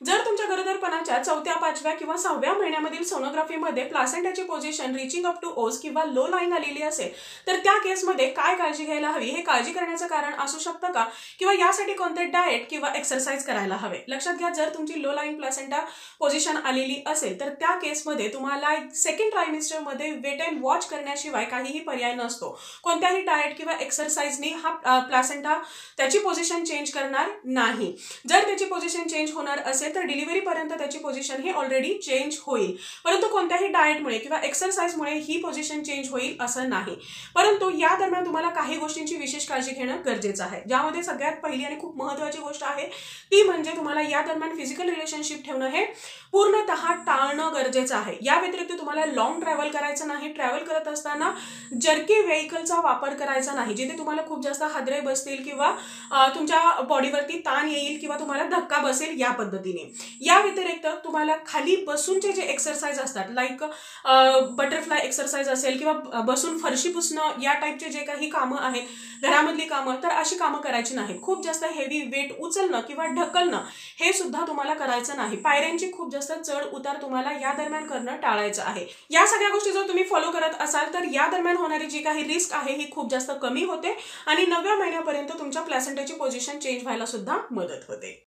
जर तुमच्या गरोदरपणाच्या 4थ्या, 5व्या किंवा 6व्या महिन्यामधील सोनोग्राफीमध्ये प्लासेंटाची पोझिशन रिचिंग अप टू ओस किंवा लो लाईंग आलेली असेल तर त्या केसमध्ये काय काळजी घ्यायला हवी, हे काळजी करण्याचं कारण असू शकतं का, किंवा यासाठी कोणते डाएट किंवा एक्सरसाइज करायला हवे. लक्षात घ्या, जर तुमची लो लाईंग प्लासेंटा पोझिशन आलेली असेल तर त्या केसमध्ये तुम्हाला सेकंड ट्रायमिस्टरमध्ये वेट अँड वॉच करण्याशिवाय काहीही पर्याय नसतो. कोणत्याही डाएट किंवा एक्सरसाइजनी हा प्लासेंटा त्याची पोझिशन चेंज करणार नाही. जर त्याची पोझिशन चेंज होणार असेल तर डिलिव्हरीपर्यंत त्याची पोझिशन ही ऑलरेडी चेंज होईल, परंतु कोणत्याही डाएटमुळे किंवा एक्सरसाइजमुळे ही पोझिशन चेंज होईल असं नाही. परंतु या दरम्यान तुम्हाला काही गोष्टींची विशेष काळजी घेणं गरजेचं आहे, ज्यामध्ये सगळ्यात पहिली आणि खूप महत्त्वाची गोष्ट आहे ती म्हणजे तुम्हाला या दरम्यान फिजिकल रिलेशनशिप ठेवणं हे पूर्णतः टाळणं गरजेचं आहे. या व्यतिरिक्त तुम्हाला लॉंग ट्रॅव्हल करायचं नाही. ट्रॅव्हल करत असताना जर्की व्हेकलचा वापर करायचा नाही, जिथे तुम्हाला खूप जास्त हादरे बसतील किंवा तुमच्या बॉडीवरती ताण येईल किंवा तुम्हाला धक्का बसेल या पद्धतीने. या व्यतिरिक्त तुम्हाला खाली बसूनचे जे एक्सरसाइज असतात, लाईक बटरफ्लाय एक्सरसाइज असेल किंवा बसून फरशी पुसणं, या टाईपचे जे काही कामं आहेत घरामधली कामं, तर अशी कामं करायची नाहीत. खूप जास्त हेवी वेट उचलणं किंवा ढकलणं हे सुद्धा तुम्हाला करायचं नाही. पायऱ्यांची खूप जास्त चढ उतार तुम्हाला या दरम्यान करणं टाळायचं आहे. या सगळ्या गोष्टी जर तुम्ही फॉलो करत असाल तर या दरम्यान होणारी जी काही रिस्क आहे ही खूप जास्त कमी होते आणि 9व्या महिन्यापर्यंत तुमच्या प्लॅसेंटाची पोझिशन चेंज व्हायला सुद्धा मदत होते.